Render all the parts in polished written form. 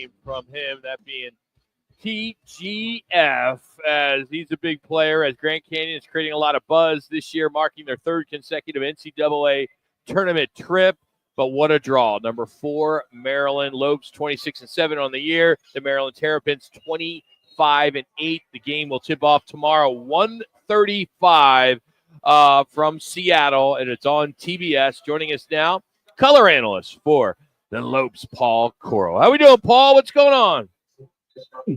name from him, that being TGF, as he's a big player, as Grand Canyon is creating a lot of buzz this year, marking their third consecutive NCAA tournament trip. But what a draw. Number 4, Maryland Lopes, 26-7 on the year. The Maryland Terrapins, 25-8. The game will tip off tomorrow, 1:35 from Seattle, and it's on TBS. Joining us now, color analyst for the Lopes, Paul Coro. How we doing, Paul? What's going on?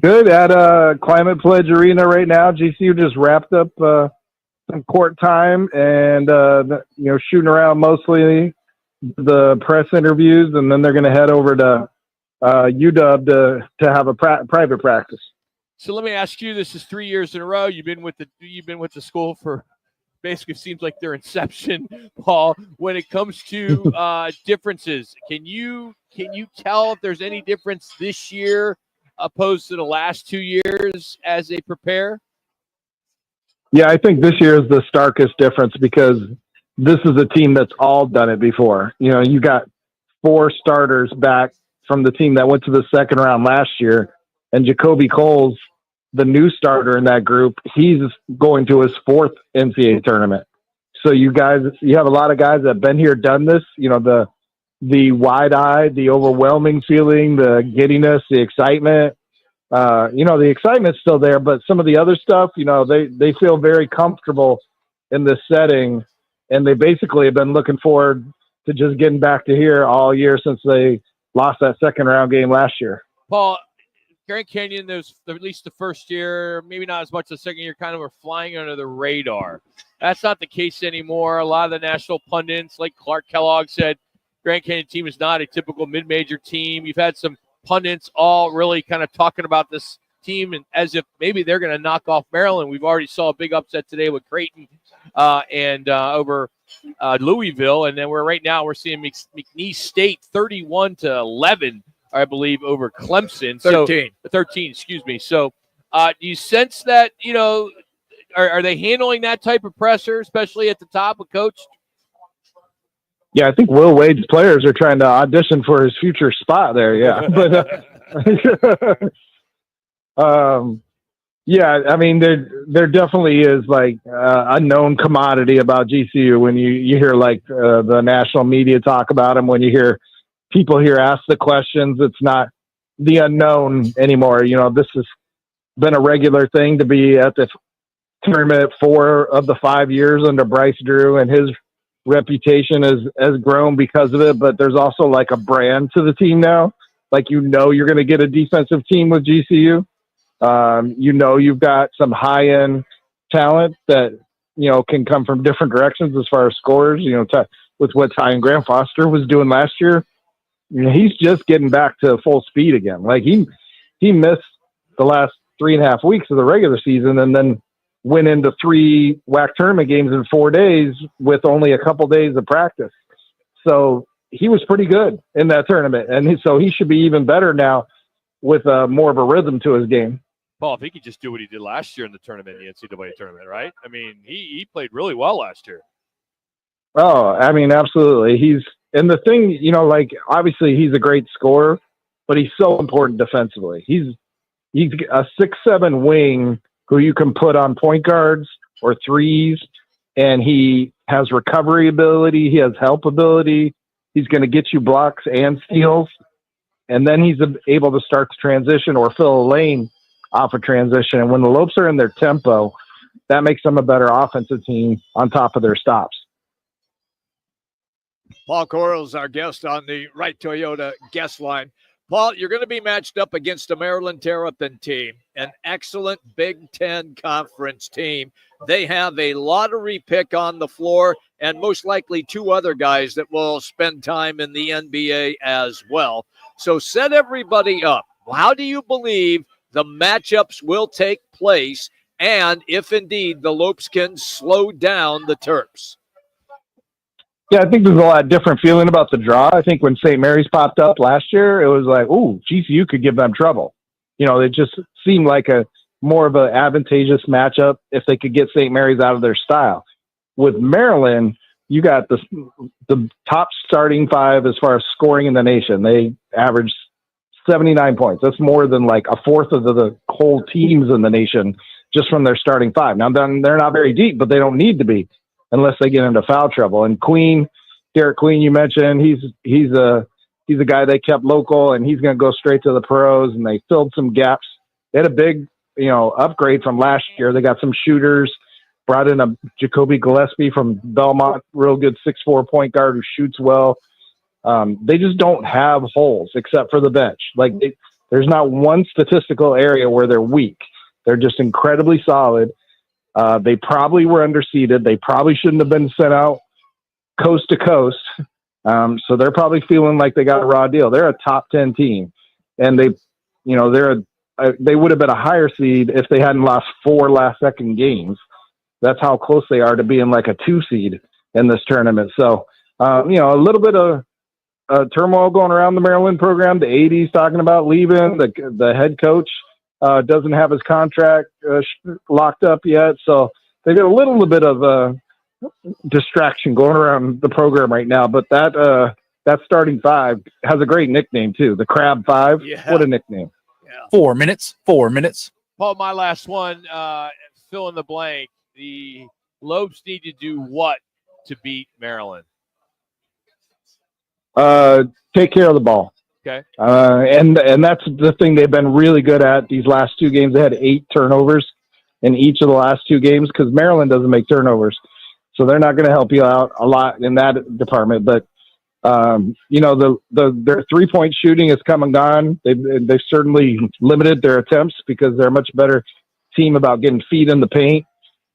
Good. At Climate Pledge Arena right now. GCU just wrapped up some court time and shooting around mostly the press interviews, and then they're going to head over to UW to have a private practice. So let me ask you: this is 3 years in a row. You've been with the school for basically seems like their inception, Paul. When it comes to differences, can you tell if there's any difference this year opposed to the last 2 years as they prepare? Yeah, I think this year is the starkest difference because this is a team that's all done it before. You know, you got 4 starters back from the team that went to the second round last year, and Jacoby Cole's the new starter in that group. He's going to his 4th NCAA tournament. So you have a lot of guys that have been here, done this. You know, the wide-eyed, the overwhelming feeling, the giddiness, the excitement. The excitement's still there, but some of the other stuff, they feel very comfortable in this setting, and they basically have been looking forward to just getting back to here all year since they lost that second-round game last year. Paul, Grand Canyon, there's at least the first year, maybe not as much the second year, kind of were flying under the radar. That's not the case anymore. A lot of the national pundits, like Clark Kellogg said, Grand Canyon team is not a typical mid-major team. You've had some pundits all really kind of talking about this team and as if maybe they're going to knock off Maryland. We've already saw a big upset today with Creighton and over Louisville, and then we're seeing McNeese State 31-11, I believe, over Clemson. 13, excuse me. So do you sense that, are they handling that type of pressure, especially at the top with Coach? Yeah, I think Will Wade's players are trying to audition for his future spot there. Yeah, but I mean, there definitely is like a known commodity about GCU when you hear like the national media talk about them. When you hear people here ask the questions, it's not the unknown anymore. This has been a regular thing to be at the tournament 4 of the 5 years under Bryce Drew, and his reputation has grown because of it. But there's also like a brand to the team now. Like, you're going to get a defensive team with GCU. You've got some high-end talent that, can come from different directions as far as scores, with what Ty and Graham Foster was doing last year. He's just getting back to full speed again. Like, he missed the last 3.5 weeks of the regular season and then went into 3 WAC tournament games in 4 days with only a couple days of practice. So he was pretty good in that tournament. And so he should be even better now with more of a rhythm to his game. Paul, if he could just do what he did last year in the tournament, the NCAA tournament, right? I mean, he played really well last year. Oh, I mean, absolutely. And the thing, obviously he's a great scorer, but he's so important defensively. He's a 6'7" wing who you can put on point guards or threes, and he has recovery ability. He has help ability. He's going to get you blocks and steals, and then he's able to start to transition or fill a lane off a transition. And when the Lopes are in their tempo, that makes them a better offensive team on top of their stops. Paul Coro is our guest on the Right Toyota guest line. Paul, you're going to be matched up against a Maryland Terrapin team, an excellent Big Ten Conference team. They have a lottery pick on the floor and most likely 2 other guys that will spend time in the NBA as well. So set everybody up. How do you believe the matchups will take place, and if indeed the Lopes can slow down the Terps? Yeah, I think there's a lot different feeling about the draw. I think when St. Mary's popped up last year, it was like, ooh, GCU could give them trouble. It just seemed like a more of an advantageous matchup if they could get St. Mary's out of their style. With Maryland, you got the top starting 5 as far as scoring in the nation. They averaged 79 points. That's more than like a fourth of the whole teams in the nation just from their starting five. Now, then they're not very deep, but they don't need to be unless they get into foul trouble. And Derek Queen, you mentioned, he's a guy they kept local, and he's going to go straight to the pros, and they filled some gaps. They had a big, upgrade from last year. They got some shooters, brought in a Jacoby Gillespie from Belmont, real good 6'4" point guard who shoots well. They just don't have holes except for the bench. Like there's not one statistical area where they're weak. They're just incredibly solid. They probably were underseeded. They probably shouldn't have been sent out coast to coast. So they're probably feeling like they got a raw deal. They're a top 10 team, and they would have been a higher seed if they hadn't lost 4 last second games. That's how close they are to being like a 2 seed in this tournament. So, a little bit of turmoil going around the Maryland program. The AD's talking about leaving. The head coach doesn't have his contract locked up yet. So they got a little bit of distraction going around the program right now. But that starting five has a great nickname too. The Crab Five. Yeah. What a nickname. Yeah. 4 minutes. Paul, my last one, fill in the blank. The Lobes need to do what to beat Maryland? Take care of the ball. Okay. And that's the thing they've been really good at these last 2 games. They had 8 turnovers in each of the last 2 games because Maryland doesn't make turnovers. So they're not going to help you out a lot in that department. But, their 3-point shooting has come and gone. They've certainly limited their attempts because they're a much better team about getting feet in the paint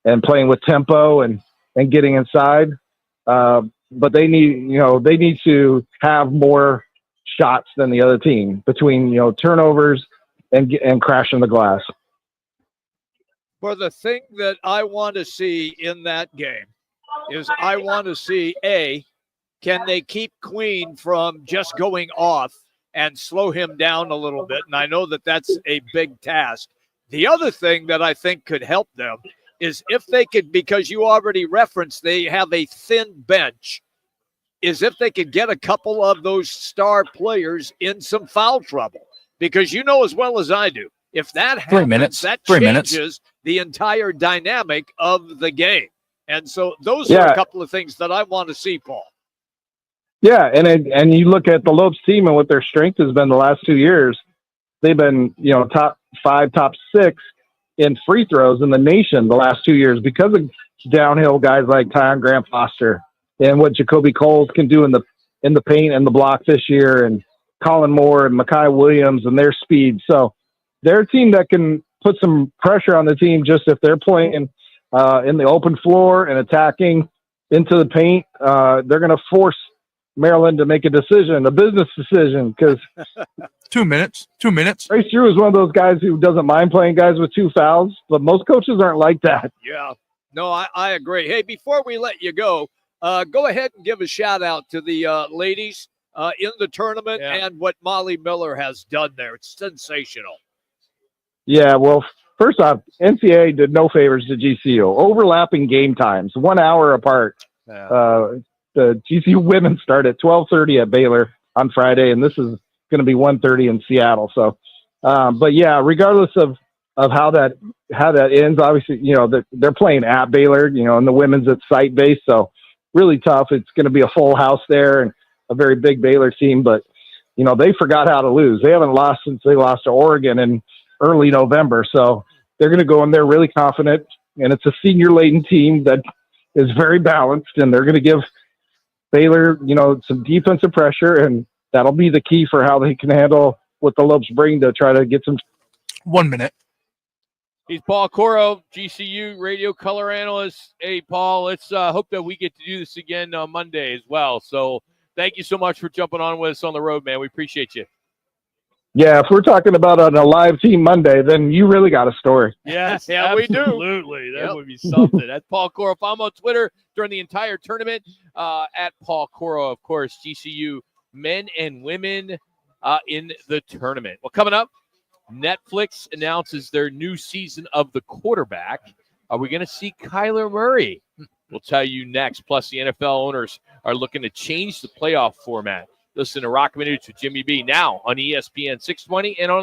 and playing with tempo and getting inside. But they need to have more shots than the other team between, turnovers and crashing the glass. For the thing that I want to see in that game is I want to see, can they keep Queen from just going off and slow him down a little bit? And I know that that's a big task. The other thing that I think could help them is if they could, because you already referenced they have a thin bench, is if they could get a couple of those star players in some foul trouble. Because you know as well as I do, if that happens, 3 minutes. that 3 changes minutes. the entire dynamic of the game. And so those are a couple of things that I want to see, Paul. Yeah, and you look at the Lopes team and what their strength has been the last 2 years. They've been, top 5, top 6 in free throws in the nation the last 2 years because of downhill guys like Tyon Grant Foster and what Jacoby Coles can do in the paint and the block this year, and Colin Moore and Mekhi Williams and their speed. So they're a team that can put some pressure on the team just if they're playing in the open floor and attacking into the paint. They're going to force Maryland to make a business decision, because 2 minutes. Trace Drew is one of those guys who doesn't mind playing guys with 2 fouls, but most coaches aren't like that. Yeah, no, I agree. Hey, before we let you go ahead and give a shout out to the ladies in the tournament and what Molly Miller has done there. It's sensational. Yeah, well, first off, NCAA did no favors to GCU. Overlapping game times, 1 hour apart. Yeah. The GCU women start at 12:30 at Baylor on Friday, and this is going to be 1:30 in Seattle. So, but yeah, regardless of how that ends, obviously, they're playing at Baylor, and the women's at site-based, so really tough. It's going to be a full house there and a very big Baylor team, but they forgot how to lose. They haven't lost since they lost to Oregon in early November, so they're going to go in there really confident, and it's a senior-laden team that is very balanced, and they're going to give Baylor, some defensive pressure, and that'll be the key for how they can handle what the Lopes bring to try to get some. 1 minute. He's Paul Coro, GCU radio color analyst. Hey, Paul, let's hope that we get to do this again on Monday as well. So thank you so much for jumping on with us on the road, man. We appreciate you. Yeah, if we're talking about on a live team Monday, then you really got a story. Yes, yeah, we do. Absolutely. That would be something. That's Paul Coro. Follow him on Twitter during the entire tournament at Paul Coro, of course, GCU men and women in the tournament. Well, coming up, Netflix announces their new season of The Quarterback. Are we going to see Kyler Murray? We'll tell you next. Plus, the NFL owners are looking to change the playoff format Listen to Rock Minutes with Jimmy B now on ESPN 620 and on